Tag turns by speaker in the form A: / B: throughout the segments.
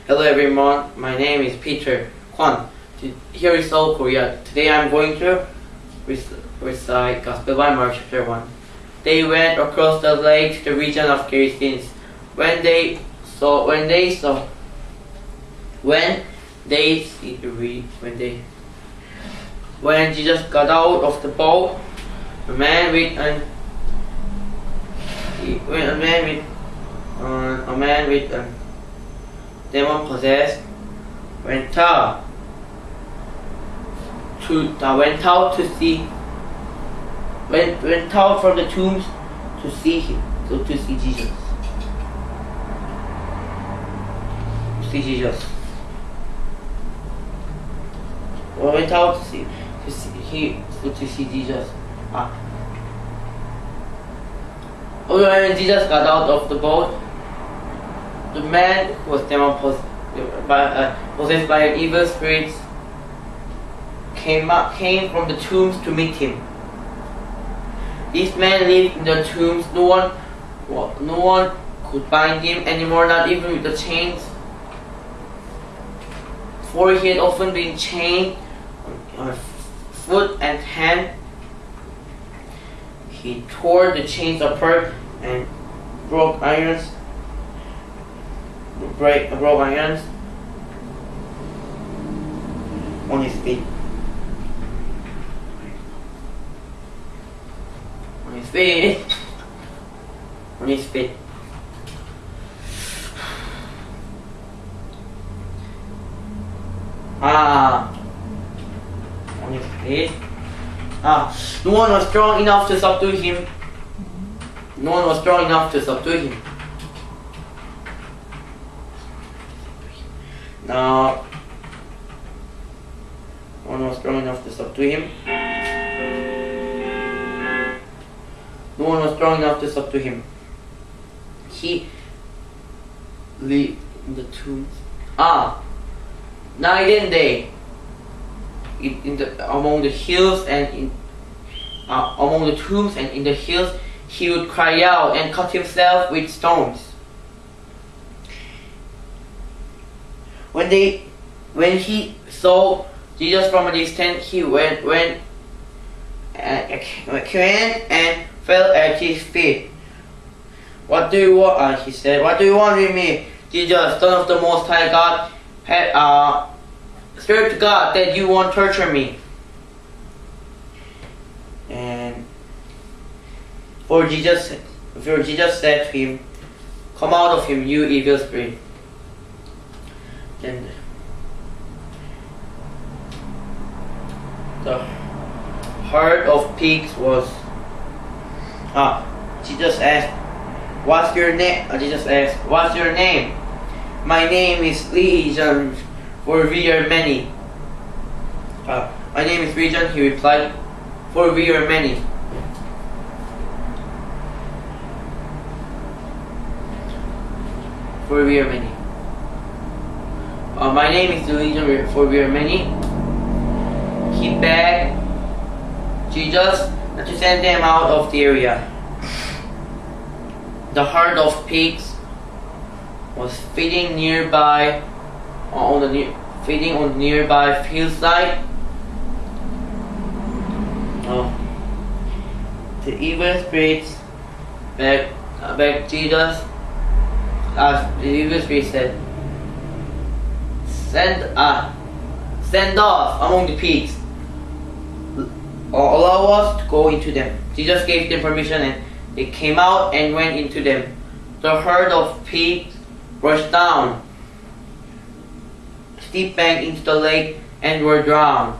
A: Hello everyone, my name is Peter Kwon. Here is Seoul, Korea. Today I'm going to recite Gospel by Mark chapter 1. They went across the lake to the region of Gerasenes. When Jesus got out of the boat, a man with demon possessed went out from the tombs to see him, to see Jesus. Went out to see Jesus. When Jesus got out of the boat, the man who was possessed by an evil spirit came from the tombs to meet him. This man lived in the tombs. No one could bind him anymore, not even with the chains, for he had often been chained on foot and hand. He tore the chains apart and broke irons on his feet. On his feet. On his feet. No one was strong enough to subdue him. No one was strong enough to subdue him. No one was strong enough to subdue him. No one was strong enough to subdue him. He lived in the tombs. Night and day, among the hills and among the tombs and in the hills, he would cry out and cut himself with stones. When he saw Jesus from a distance, he went and fell at his feet. "What do you want?" He said. "What do you want with me, Jesus, Son of the Most High God? Swear to God that you won't torture me." And for Jesus said to him, "Come out of him, you evil spirit." And the herd of pigs was. Jesus asked, "What's your name?" Jesus asked, "What's your name?" "My name is Legion, for we are many." "My name is Legion," he replied, "for we are many." For we are many. "My name is Legion, for we are many." He begged Jesus not to send them out of the area. The herd of pigs was feeding on the nearby hillside. The evil spirits begged Jesus. The evil spirit said, Send us among the pigs. Allow us to go into them." Jesus gave them permission, and they came out and went into them. The herd of pigs rushed down a steep bank into the lake and were drowned.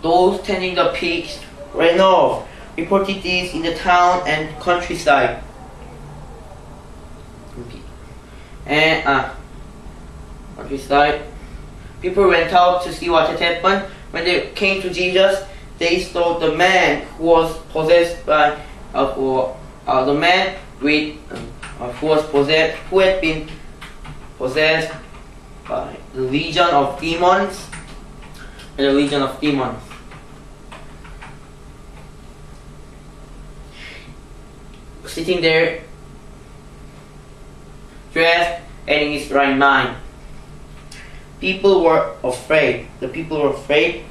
A: Those tending the pigs ran off, reported this in the town and countryside. People went out to see what had happened. When they came to Jesus, they saw the man who was possessed by who had been possessed by the legion of demons. Sitting there, dressed and in his right mind. People were afraid. The people were afraid.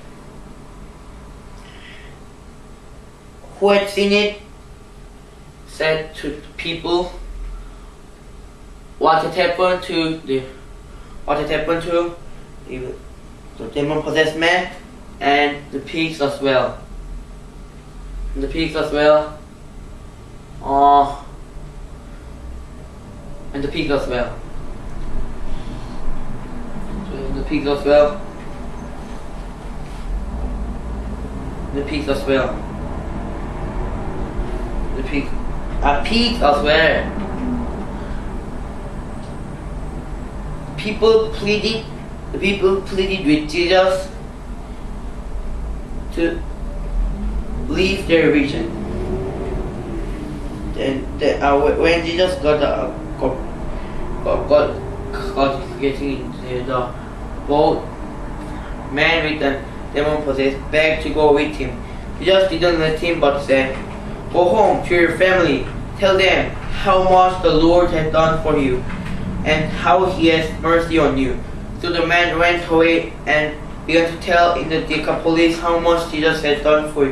A: Who had seen it said to the people what had happened to the demon-possessed man and the pigs as well. And the pigs as well. And the pigs as well. The pigs as well. The pigs as well. The pigs. Pigs as well. The people pleaded with Jesus to leave their region. Then when Jesus got getting into the boat, man with the demon possessed begged to go with him. Jesus didn't let him but said, "Go home to your family, tell them how much the Lord has done for you and how he has mercy on you." So the man went away and began to tell in the Decapolis how much Jesus had done for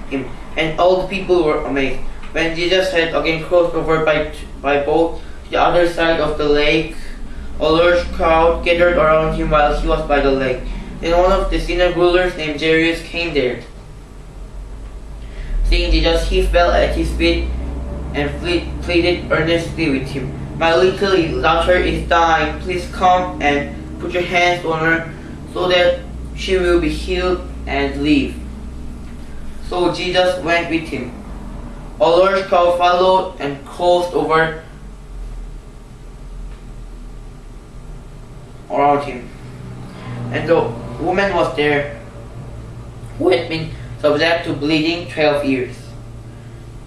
A: him, and all the people were amazed. When Jesus had again crossed over by boat to the other side of the lake, a large crowd gathered around him while he was by the lake. Then one of the synagogue rulers named Jairus came there. Seeing Jesus, he fell at his feet and pleaded earnestly with him. "My little daughter is dying. Please come and put your hands on her so that she will be healed and live." So Jesus went with him. A large crowd followed and crossed over around him. And the woman was there who had been subject to bleeding 12 years.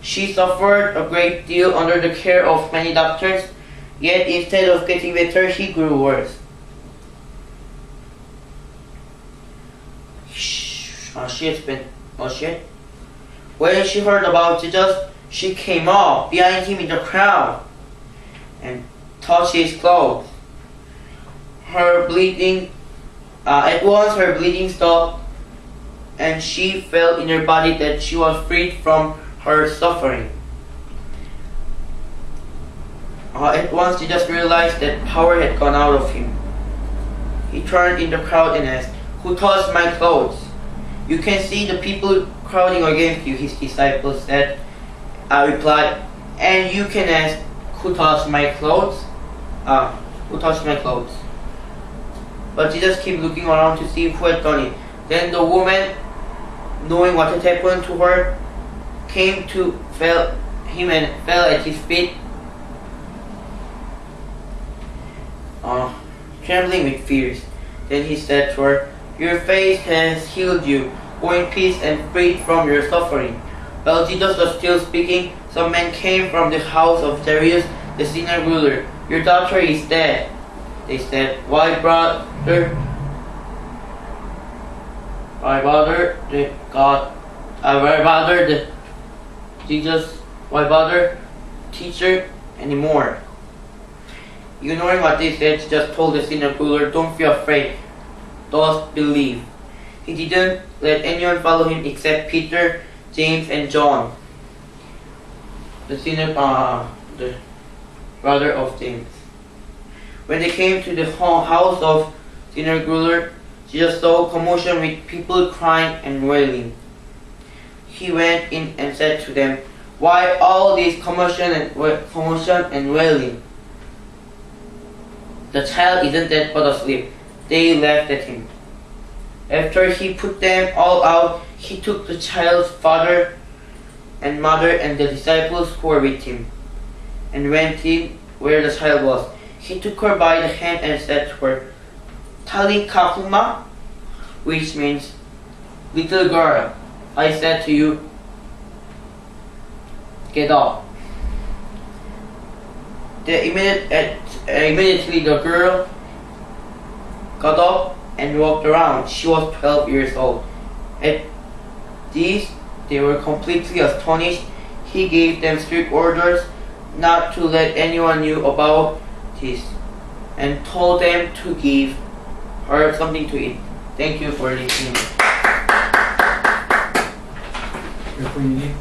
A: She suffered a great deal under the care of many doctors, yet instead of getting better, she grew worse. When she heard about Jesus, she came up behind him in the crowd and touched his clothes. At once her bleeding stopped, and she felt in her body that she was freed from her suffering. At once Jesus realized that power had gone out of him. He turned in the crowd and asked, "Who touched my clothes?" "You can see the people crowding against you," his disciples said. I replied, "And you can ask, who touched my clothes?" Who touched my clothes? But Jesus kept looking around to see who had done it. Then the woman, knowing what had happened to her, came to him and fell at his feet, trembling with fears. Then he said to her, "Your faith has healed you. Go in peace and freed from your suffering." While Jesus was still speaking, some men came from the house of Jairus, the synagogue ruler. "Your daughter is dead," they said. Why bother teacher anymore? Ignoring what they said, he just told the synagogue ruler, "Don't be afraid, just believe." He didn't let anyone follow him except Peter, James, and John, the brother of James. When they came to the house of synagogue ruler, Jesus saw commotion with people crying and wailing. He went in and said to them, "Why all this commotion and wailing? The child isn't dead but asleep." They laughed at him. After he put them all out, he took the child's father and mother and the disciples who were with him, and went in where the child was. He took her by the hand and said to her, "Talitha Kuma," which means, "Little girl, I said to you, get up." Immediately the girl got up and walked around. She was 12 years old. At this, they were completely astonished. He gave them strict orders not to let anyone know about this. and told them to give her something to eat. Thank you for listening.
B: Your queen.